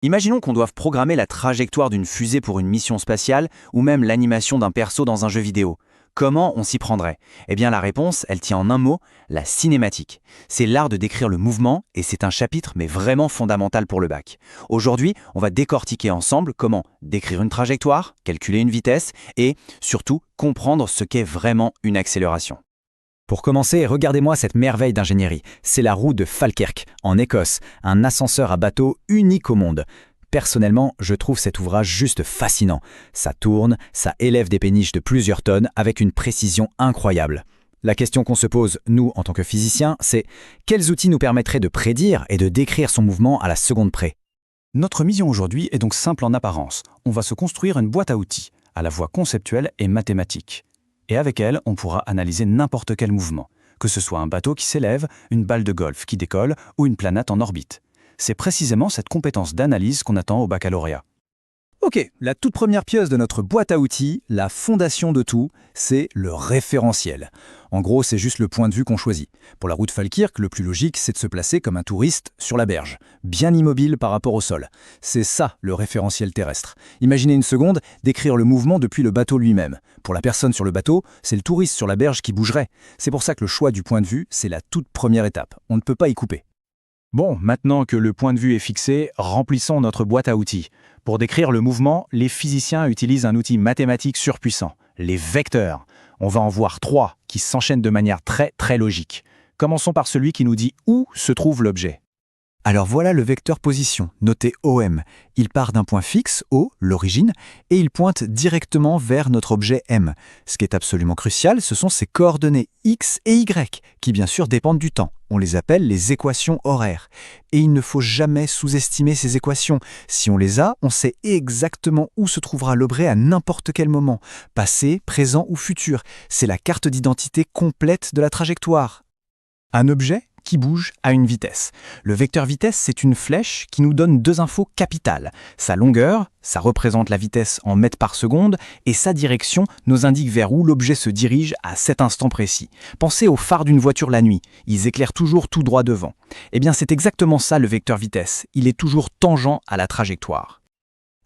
Imaginons qu'on doive programmer la trajectoire d'une fusée pour une mission spatiale ou même l'animation d'un perso dans un jeu vidéo. Comment on s'y prendrait? Eh bien la réponse, elle tient en un mot, la cinématique. C'est l'art de décrire le mouvement et c'est un chapitre mais vraiment fondamental pour le bac. Aujourd'hui, on va décortiquer ensemble comment décrire une trajectoire, calculer une vitesse et surtout comprendre ce qu'est vraiment une accélération. Pour commencer, regardez-moi cette merveille d'ingénierie. C'est la roue de Falkirk, en Écosse, un ascenseur à bateau unique au monde. Personnellement, je trouve cet ouvrage juste fascinant. Ça tourne, ça élève des péniches de plusieurs tonnes avec une précision incroyable. La question qu'on se pose, nous, en tant que physiciens, c'est quels outils nous permettraient de prédire et de décrire son mouvement à la seconde près? Notre mission aujourd'hui est donc simple en apparence. On va se construire une boîte à outils, à la fois conceptuelle et mathématique. Et avec elle, on pourra analyser n'importe quel mouvement, que ce soit un bateau qui s'élève, une balle de golf qui décolle ou une planète en orbite. C'est précisément cette compétence d'analyse qu'on attend au baccalauréat. Ok, la toute première pièce de notre boîte à outils, la fondation de tout, c'est le référentiel. En gros, c'est juste le point de vue qu'on choisit. Pour la roue de Falkirk, le plus logique, c'est de se placer comme un touriste sur la berge, bien immobile par rapport au sol. C'est ça, le référentiel terrestre. Imaginez une seconde, décrire le mouvement depuis le bateau lui-même. Pour la personne sur le bateau, c'est le touriste sur la berge qui bougerait. C'est pour ça que le choix du point de vue, c'est la toute première étape. On ne peut pas y couper. Bon, maintenant que le point de vue est fixé, remplissons notre boîte à outils. Pour décrire le mouvement, les physiciens utilisent un outil mathématique surpuissant, les vecteurs. On va en voir 3 qui s'enchaînent de manière très logique. Commençons par celui qui nous dit où se trouve l'objet. Alors voilà le vecteur position, noté OM. Il part d'un point fixe, O, l'origine, et il pointe directement vers notre objet M. Ce qui est absolument crucial, ce sont ses coordonnées X et Y, qui bien sûr dépendent du temps. On les appelle les équations horaires. Et il ne faut jamais sous-estimer ces équations. Si on les a, on sait exactement où se trouvera l'objet à n'importe quel moment, passé, présent ou futur. C'est la carte d'identité complète de la trajectoire. Un objet qui bouge à une vitesse. Le vecteur vitesse, c'est une flèche qui nous donne 2 infos capitales. Sa longueur, ça représente la vitesse en mètres par seconde, et sa direction nous indique vers où l'objet se dirige à cet instant précis. Pensez aux phares d'une voiture la nuit. Ils éclairent toujours tout droit devant. Eh bien, c'est exactement ça le vecteur vitesse. Il est toujours tangent à la trajectoire.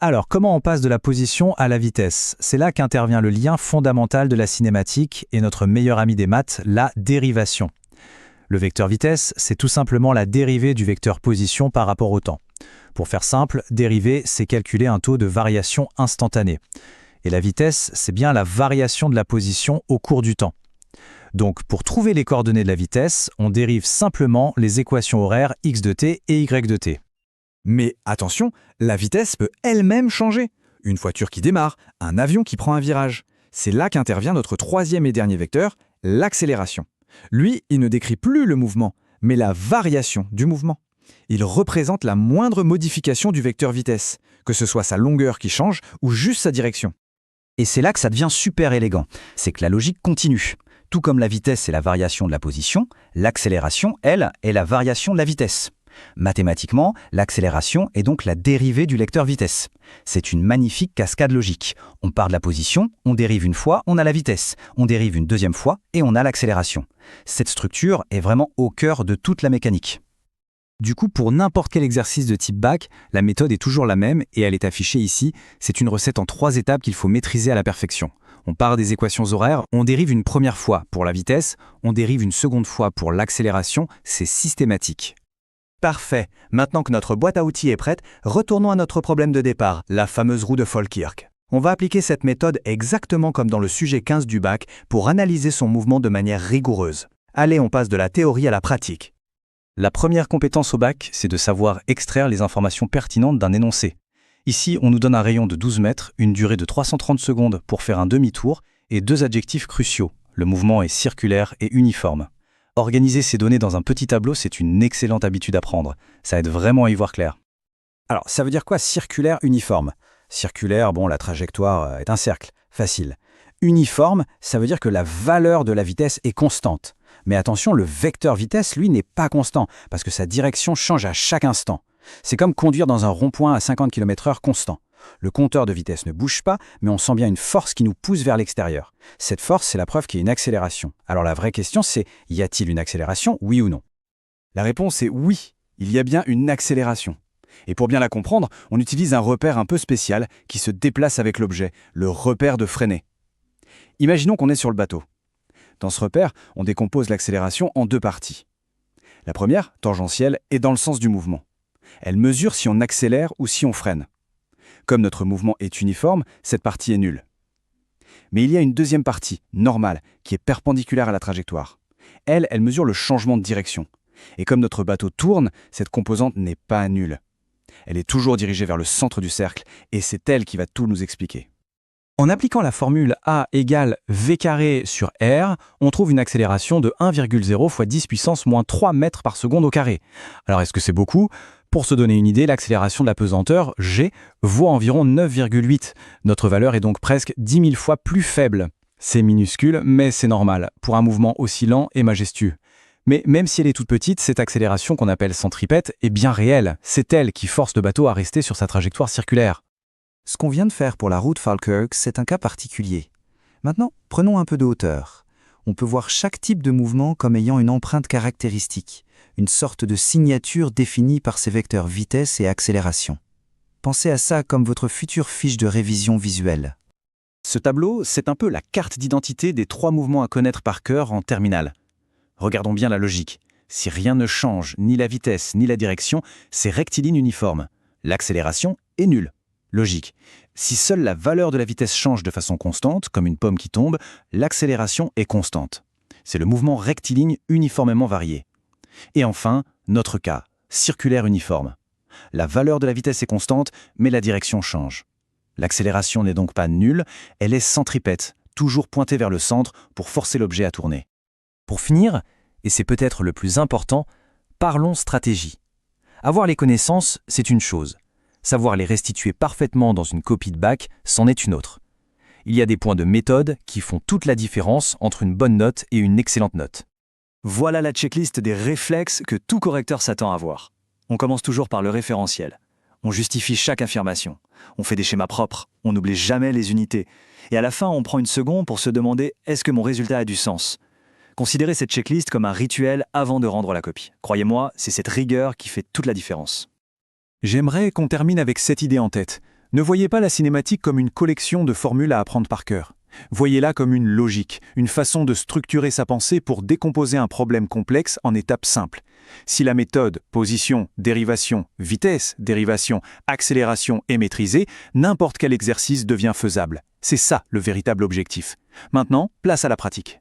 Alors, comment on passe de la position à la vitesse? C'est là qu'intervient le lien fondamental de la cinématique et notre meilleur ami des maths, la dérivation. Le vecteur vitesse, c'est tout simplement la dérivée du vecteur position par rapport au temps. Pour faire simple, dériver, c'est calculer un taux de variation instantané. Et la vitesse, c'est bien la variation de la position au cours du temps. Donc, pour trouver les coordonnées de la vitesse, on dérive simplement les équations horaires x de t et y de t. Mais attention, la vitesse peut elle-même changer. Une voiture qui démarre, un avion qui prend un virage. C'est là qu'intervient notre troisième et dernier vecteur, l'accélération. Lui, il ne décrit plus le mouvement, mais la variation du mouvement. Il représente la moindre modification du vecteur vitesse, que ce soit sa longueur qui change ou juste sa direction. Et c'est là que ça devient super élégant, c'est que la logique continue. Tout comme la vitesse est la variation de la position, l'accélération, elle, est la variation de la vitesse. Mathématiquement, l'accélération est donc la dérivée du vecteur vitesse. C'est une magnifique cascade logique. On part de la position, on dérive une fois, on a la vitesse. On dérive une deuxième fois et on a l'accélération. Cette structure est vraiment au cœur de toute la mécanique. Du coup, pour n'importe quel exercice de type bac, la méthode est toujours la même et elle est affichée ici. C'est une recette en 3 étapes qu'il faut maîtriser à la perfection. On part des équations horaires, on dérive une première fois pour la vitesse, on dérive une seconde fois pour l'accélération, c'est systématique. Parfait. Maintenant que notre boîte à outils est prête, retournons à notre problème de départ, la fameuse roue de Falkirk. On va appliquer cette méthode exactement comme dans le sujet 15 du bac pour analyser son mouvement de manière rigoureuse. Allez, on passe de la théorie à la pratique. La première compétence au bac, c'est de savoir extraire les informations pertinentes d'un énoncé. Ici, on nous donne un rayon de 12 mètres, une durée de 330 secondes pour faire un demi-tour et 2 adjectifs cruciaux. Le mouvement est circulaire et uniforme. Organiser ces données dans un petit tableau, c'est une excellente habitude à prendre. Ça aide vraiment à y voir clair. Alors, ça veut dire quoi circulaire, uniforme? Circulaire, bon, la trajectoire est un cercle, facile. Uniforme, ça veut dire que la valeur de la vitesse est constante. Mais attention, le vecteur vitesse, lui, n'est pas constant, parce que sa direction change à chaque instant. C'est comme conduire dans un rond-point à 50 km/h constant. Le compteur de vitesse ne bouge pas, mais on sent bien une force qui nous pousse vers l'extérieur. Cette force, c'est la preuve qu'il y a une accélération. Alors la vraie question, c'est, y a-t-il une accélération, oui ou non? La réponse est oui, il y a bien une accélération. Et pour bien la comprendre, on utilise un repère un peu spécial qui se déplace avec l'objet, le repère de freiner. Imaginons qu'on est sur le bateau. Dans ce repère, on décompose l'accélération en deux parties. La première, tangentielle, est dans le sens du mouvement. Elle mesure si on accélère ou si on freine. Comme notre mouvement est uniforme, cette partie est nulle. Mais il y a une deuxième partie, normale, qui est perpendiculaire à la trajectoire. Elle mesure le changement de direction. Et comme notre bateau tourne, cette composante n'est pas nulle. Elle est toujours dirigée vers le centre du cercle, et c'est elle qui va tout nous expliquer. En appliquant la formule A égale V carré sur R, on trouve une accélération de 1,0 fois 10 puissance moins 3 mètres par seconde au carré. Alors est-ce que c'est beaucoup ? Pour se donner une idée, l'accélération de la pesanteur, G, vaut environ 9,8. Notre valeur est donc presque 10 000 fois plus faible. C'est minuscule, mais c'est normal, pour un mouvement aussi lent et majestueux. Mais même si elle est toute petite, cette accélération qu'on appelle centripète est bien réelle. C'est elle qui force le bateau à rester sur sa trajectoire circulaire. Ce qu'on vient de faire pour la route Falkirk, c'est un cas particulier. Maintenant, prenons un peu de hauteur. On peut voir chaque type de mouvement comme ayant une empreinte caractéristique, une sorte de signature définie par ses vecteurs vitesse et accélération. Pensez à ça comme votre future fiche de révision visuelle. Ce tableau, c'est un peu la carte d'identité des 3 mouvements à connaître par cœur en terminale. Regardons bien la logique. Si rien ne change, ni la vitesse, ni la direction, c'est rectiligne uniforme. L'accélération est nulle. Logique. Si seule la valeur de la vitesse change de façon constante, comme une pomme qui tombe, l'accélération est constante. C'est le mouvement rectiligne uniformément varié. Et enfin, notre cas, circulaire uniforme. La valeur de la vitesse est constante, mais la direction change. L'accélération n'est donc pas nulle, elle est centripète, toujours pointée vers le centre pour forcer l'objet à tourner. Pour finir, et c'est peut-être le plus important, parlons stratégie. Avoir les connaissances, c'est une chose. Savoir les restituer parfaitement dans une copie de bac, c'en est une autre. Il y a des points de méthode qui font toute la différence entre une bonne note et une excellente note. Voilà la checklist des réflexes que tout correcteur s'attend à voir. On commence toujours par le référentiel. On justifie chaque affirmation. On fait des schémas propres. On n'oublie jamais les unités. Et à la fin, on prend une seconde pour se demander « est-ce que mon résultat a du sens ?» Considérez cette checklist comme un rituel avant de rendre la copie. Croyez-moi, c'est cette rigueur qui fait toute la différence. J'aimerais qu'on termine avec cette idée en tête. Ne voyez pas la cinématique comme une collection de formules à apprendre par cœur. Voyez-la comme une logique, une façon de structurer sa pensée pour décomposer un problème complexe en étapes simples. Si la méthode, position, dérivation, vitesse, dérivation, accélération est maîtrisée, n'importe quel exercice devient faisable. C'est ça le véritable objectif. Maintenant, place à la pratique.